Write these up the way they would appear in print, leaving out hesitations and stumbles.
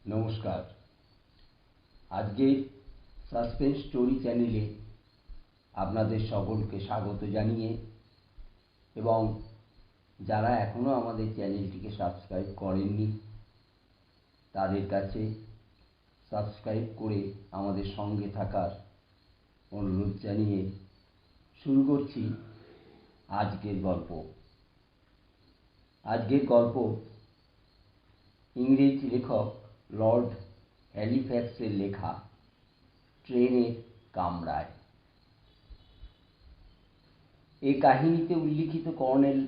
নমস্কার। আজকের suspense story চ্যানেলে আপনাদের সকলকে স্বাগত জানিয়ে এবং যারা এখনও আমাদের চ্যানেলটিকে সাবস্ক্রাইব করেননি তাদের কাছে সাবস্ক্রাইব করে আমাদের সঙ্গে থাকার অনুরোধ জানিয়ে শুরু করছি আজকের গল্প। আজকের গল্প ইংরেজ লেখক লর্ড হ্যালিফ্যাক্সের লেখা ট্রেনের কামরায়। এই কাহিনীতে উল্লিখিত কর্নেল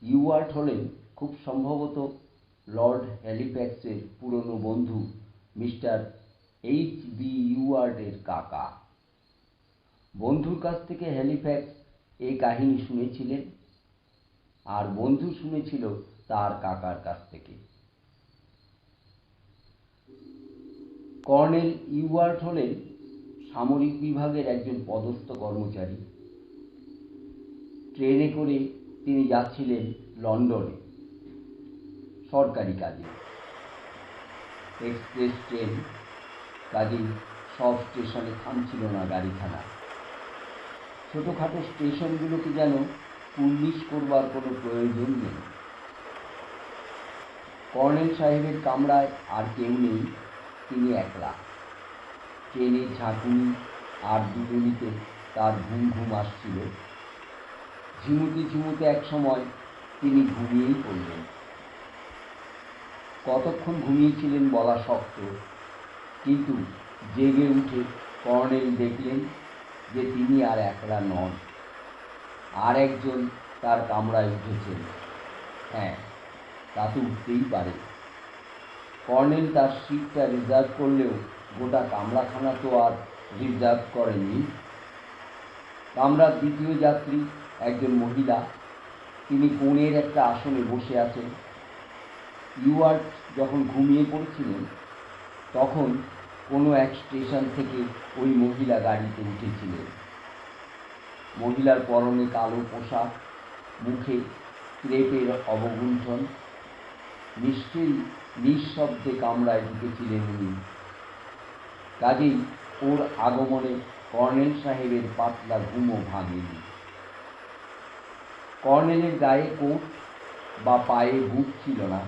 ইউয়ার্ট হলেন খুব সম্ভবত লর্ড হ্যালিফ্যাক্সের পুরনো বন্ধু মিস্টার H.B. ইউয়ার্টের কাকা। বন্ধুর কাছ থেকে হ্যালিফ্যাক্স এই কাহিনী শুনেছিলেন আর বন্ধু শুনেছিল তার কাকার কাছ থেকে। কর্নেল ইউয়ার্ট হলেন সামরিক বিভাগের একজন পদস্থ কর্মচারী। ট্রেনে করে তিনি যাচ্ছিলেন লন্ডনে সরকারি কাজে। এক্সপ্রেস ট্রেন, কাজেই সব স্টেশনে থামছিল না গাড়িখানা। ছোটোখাটো স্টেশনগুলোকে যেন পুলিশ করবার কোনো প্রয়োজন নেই। কর্নেল সাহেবের কামরায় আর কেউ নেই, তিনি একলা। ট্রেনের ঝাঁকুনি আর দুলুনিতে তার ঘুম ঘুম আসছিল। ঝিমুতে ঝিমুতে এক সময় তিনি ঘুমিয়েই পড়লেন। কতক্ষণ ঘুমিয়েছিলেন বলা শক্ত, কিন্তু জেগে উঠে কর্নেল দেখলেন যে তিনি আর একলা নন, আর একজন তার কামরায় উঠেছেন। হ্যাঁ, তা তো উঠতেই পারে। কর্নেল তার সিটটা রিজার্ভ করলেও গোটা কামরাখানা তো আর রিজার্ভ করেননি। কামরার দ্বিতীয় যাত্রী একজন মহিলা, তিনি কোণের একটা আসনে বসে আছেন। ইউয়ার্ট যখন ঘুমিয়ে পড়েছিলেন তখন কোনো এক স্টেশন থেকে ওই মহিলা গাড়িতে উঠেছিলেন। মহিলার পরনে কালো পোশাক, মুখে ক্রেপের অবগুণ্ঠন। নিশ্চয়ই নিঃশব্দে কামরায় ঢুকেছিলেন উনি। কাজেই ওর আগমনে কর্নেল সাহেবের পাতলা ঘুমও ভাঙেনি। কর্নেলের গায়ে কোট বা পায়ে বুট ছিল না।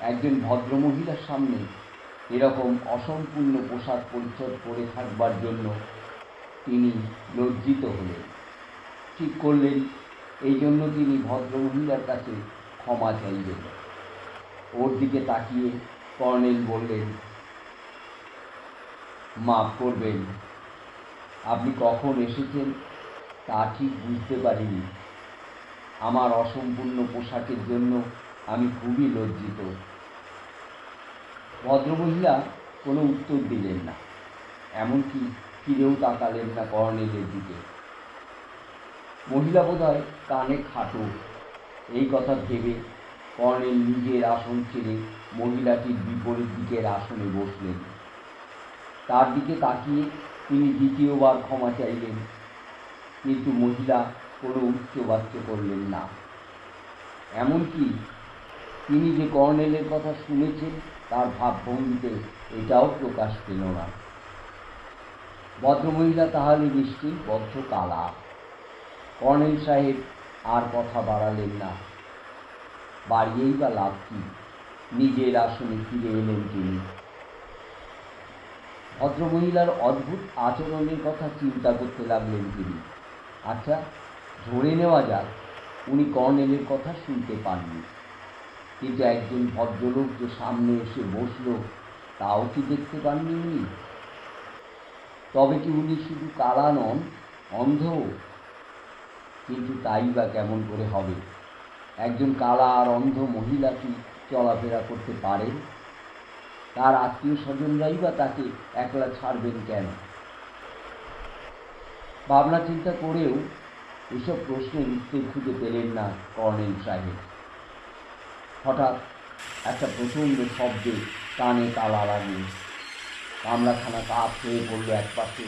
একজন ভদ্রমহিলার সামনে এরকম অসম্পূর্ণ পোশাক পরিচ্ছদ করে থাকবার জন্য তিনি লজ্জিত হলেন। ঠিক করলেন এই জন্য তিনি ভদ্রমহিলার কাছে ক্ষমা চাইবেন। ওর দিকে তাকিয়ে কর্নেল বললেন, মাফ করবেন, আপনি কখন এসেছেন তা ঠিক বুঝতে পারিনি। আমার অসম্পূর্ণ পোশাকের জন্য আমি খুবই লজ্জিত। ভদ্রমহিলা কোনো উত্তর দিলেন না, এমনকি ফিরেও তাকালেন না কর্নেলের দিকে। মহিলা বোধহয় কানে খাটো, এই কথা ভেবে কর্নেল নিজের আসন ছেড়ে মহিলাটির বিপরীত দিকের আসনে বসলেন। তার দিকে তাকিয়ে তিনি দ্বিতীয়বার ক্ষমা চাইলেন, কিন্তু মহিলা কোনো উচ্চবাচ্য করলেন না। এমনকি তিনি যে কর্নেলের কথা শুনেছেন তার ভাবভঙ্গিতে এটাও প্রকাশ পেল না। ভদ্রমহিলা তাহলে নিশ্চয়ই বদ্ধ কালা। কর্নেল সাহেব আর কথা বাড়ালেন না। বাড়িয়েই বা লাভ কি, নিজের আসনে ফিরে এলেন তিনি। ভদ্রমহিলার অদ্ভুত আচরণের কথা চিন্তা করতে লাগলেন তিনি। আচ্ছা, ধরে নেওয়া যাক উনি কর্নেলের কথা শুনতে পাননি, কিন্তু একজন ভদ্রলোক যে সামনে এসে বসল তাও কি দেখতে পাননি উনি? তবে কি উনি শুধু কালা নন, অন্ধ? কিন্তু তাই বা কেমন করে হবে? একজন কালা আর অন্ধ মহিলা কি চলাফেরা করতে পারেন? তার আত্মীয় স্বজনরাই বা তাকে একলা ছাড়বেন কেন? ভাবনা চিন্তা করেও এসব প্রশ্নের উত্তর খুঁজে পেলেন না কর্নেল সাহেব। হঠাৎ একটা প্রচণ্ড শব্দে কানে তালা লাগল। কামরাখানা কাঠ হয়ে পড়ল একপাশে।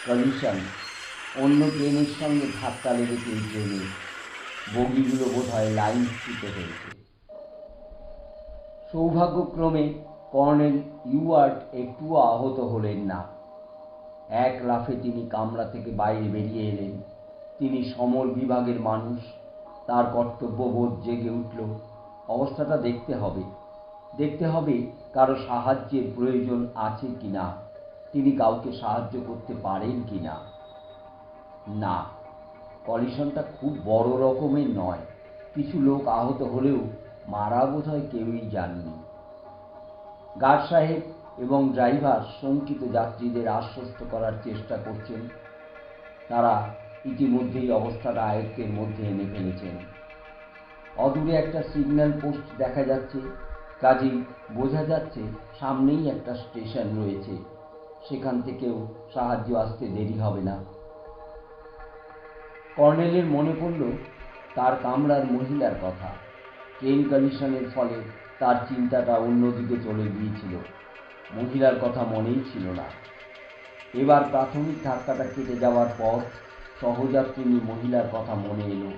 কলিশন, অন্য ট্রেনের সঙ্গে ধাক্কা লেগেছে এই ট্রেনের। বগিগুলো বোধহয় লাইনচ্যুত হয়েছে। সৌভাগ্যক্রমে কর্নেল ইউয়ার্ড একটুও আহত হলেন না। এক লাফে তিনি কামরা থেকে বাইরে বেরিয়ে এলেন। তিনি সমর বিভাগের মানুষ, তার কর্তব্যবোধ জেগে উঠল। অবস্থাটা দেখতে হবে কারো সাহায্যের প্রয়োজন আছে কিনা, তিনি কাউকে সাহায্য করতে পারেন কিনা। না, কলিশনটা খুব বড় রকমের নয়। কিছু লোক আহত হলেও মারা বোধহয় কেউই যাননি। গার্ড সাহেব এবং ড্রাইভার শঙ্কিত যাত্রীদের আশ্বস্ত করার চেষ্টা করছেন। তারা ইতিমধ্যেই অবস্থাটা আয়ত্তের মধ্যে এনে ফেলেছেন। অদূরে একটা সিগন্যাল পোস্ট দেখা যাচ্ছে, কাজেই বোঝা যাচ্ছে সামনেই একটা স্টেশন রয়েছে। সেখান থেকেও সাহায্য আসতে দেরি হবে না। কর্নেলের মনে পড়ল তার কামরার মহিলার কথা। ট্রেন কলিশনের ফলে তার চিন্তাটা অন্যদিকে চলে গিয়েছিল। মহিলার কথা মনেই ছিল না। এবার প্রাথমিক ধাক্কাটা কেটে যাওয়ার পর সহযাত্রিনী মহিলার কথা মনে এলো।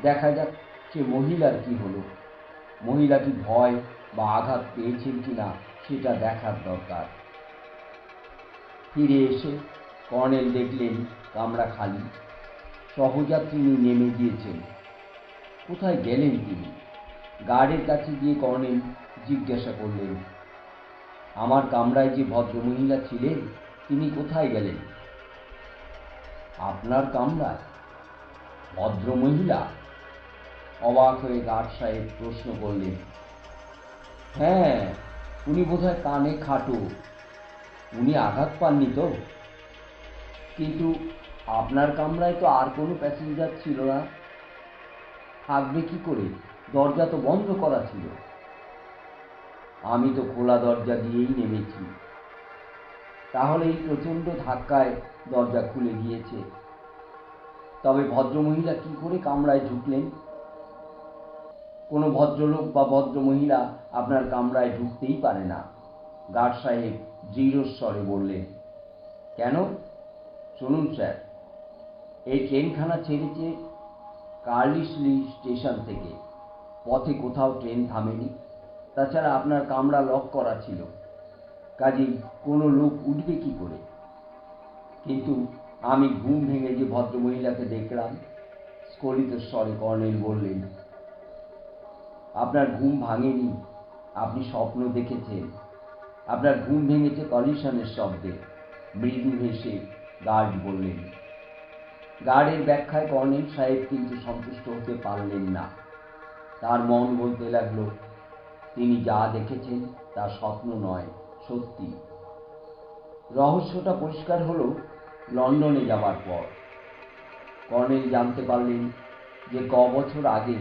দেখা যাক সে মহিলার কি হলো। মহিলাটি ভয় বা আঘাত পেয়েছেন কিনা সেটা দেখার দরকার। ফিরে এসে কর্নেল দেখলেন কামরা খালি। সহযাত্রিনী নেমে গিয়েছেন। কোথায় গেলেন তিনি? গার্ডের কাছে গিয়ে কর্নেল জিজ্ঞাসা করলেন, আমার কামরায় যে ভদ্রমহিলা ছিলেন তিনি কোথায় গেলেন? আপনার কামরায় ভদ্রমহিলা? অবাক হয়ে গার্ড সাহেব প্রশ্ন করলেন। হ্যাঁ, উনি বোধহয় কানে খাটো। উনি আঘাত পাননি তো? কিন্তু আপনার কামরায় তো আর কোনো প্যাসেঞ্জার ছিল না। থাকবে কি করে? দরজা তো বন্ধ করা ছিল। আমি তো খোলা দরজা দিয়েই নেমেছি। তাহলে এই প্রচণ্ড ধাক্কায় দরজা খুলে গিয়েছে। তবে ভদ্রমহিলা কি করে কামরায় ঢুকলেন? কোনো ভদ্রলোক বা ভদ্রমহিলা আপনার কামরায় ঢুকতেই পারে না, গার্ড সাহেব দৃঢ়স্বরে বললেন। কেন? শুনুন স্যার, এই ট্রেনখানা ছেড়েছে কার্লিসলি স্টেশন থেকে। পথে কোথাও ট্রেন থামেনি। তাছাড়া আপনার কামরা লক করা ছিল, কাজেই কোনো লোক উঠবে কি করে? কিন্তু আমি ঘুম ভেঙে যে ভদ্রমহিলাকে দেখলাম, স্খলিত স্বরে কর্নেল বললেন। আপনার ঘুম ভাঙেনি, আপনি স্বপ্ন দেখেছেন। আপনার ঘুম ভেঙেছে কলিশনের শব্দে, মৃদু হেসে গার্ড বললেন। গার্ডের ব্যাখ্যায় কর্নেল সাহেব কিন্তু সন্তুষ্ট হতে পারলেন না। তার মন বলতে লাগলো, তিনি যা দেখেছেন তা স্বপ্ন নয়, সত্যি। রহস্যটা পরিষ্কার হলো লন্ডনে যাবার পর। কর্নেল জানতে পারলেন যে বছর আগে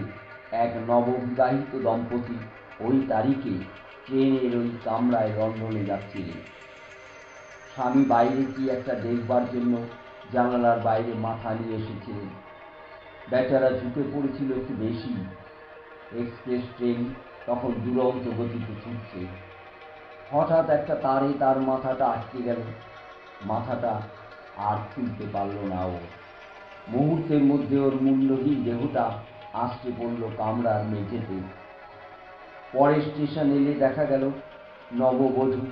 এক নববিবাহিত দম্পতি ওই তারিখে ট্রেনের ওই কামরায় লন্ডনে যাচ্ছিলেন। স্বামী বাইরে কি একটা দেখবার জন্য জানালার বাইরে মাথা নিয়ে এসেছিলেন। বেচারা ঝুঁকে পড়েছিল একটু বেশি। এক্সপ্রেস ট্রেন তখন দুরন্ত গতিতে ছুটছে। হঠাৎ একটা তারে তার মাথাটা আটকে গেল। মাথাটা আর খুলতে পারল না ও। মুহূর্তের মধ্যে ওর মূল্যহীন দেহটা আছড়ে পড়ল কামরার মেঝেতে। পরে স্টেশন এলে দেখা গেল নববধূ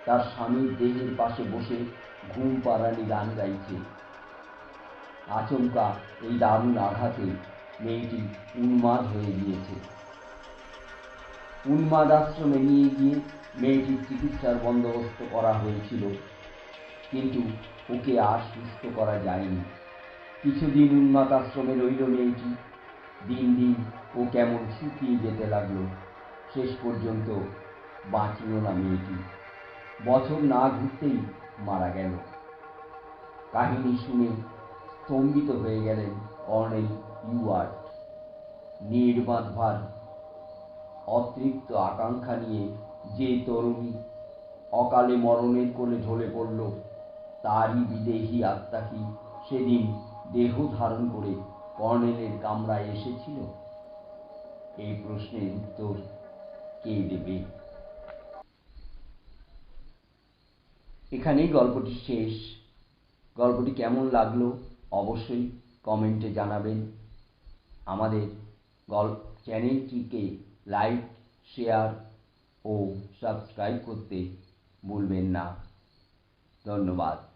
তার স্বামীর দেহের পাশে বসে ঘুম পাড়ানি গান গাইছে। আচমকা এই দারুণ আঘাতে মেয়েটি উন্মাদ হয়ে গিয়েছে। উন্মাদ আশ্রমে নিয়ে গিয়ে মেয়েটির চিকিৎসার বন্দোবস্ত করা হয়েছিল, কিন্তু ওকে আর সুস্থ করা যায়নি। কিছুদিন উন্মাদ আশ্রমে রইল মেয়েটি। দিন দিন ও কেমন শুকিয়ে যেতে লাগলো। শেষ পর্যন্ত বাঁচল না মেয়েটি। বছর না ঘুরতেই মারা গেল। কাহিনী শুনে স্তম্ভিত হয়ে গেলেন কর্নেল ইউয়ার্ড। নির্বাধবার অতৃপ্ত আকাঙ্ক্ষা নিয়ে যে তরুণী অকালে মরণের কোলে ঢলে পড়ল, তারই বিদেহী আত্মা কি সেদিন দেহ ধারণ করে কর্নেলের কামরায় এসেছিল? এই প্রশ্নের উত্তর কে দেবে? এখানেই গল্পটি শেষ। গল্পটি কেমন লাগলো অবশ্যই কমেন্টে জানাবেন। আমাদের চ্যানেলটিকে লাইক, শেয়ার ও সাবস্ক্রাইব করতে ভুলবেন না। ধন্যবাদ।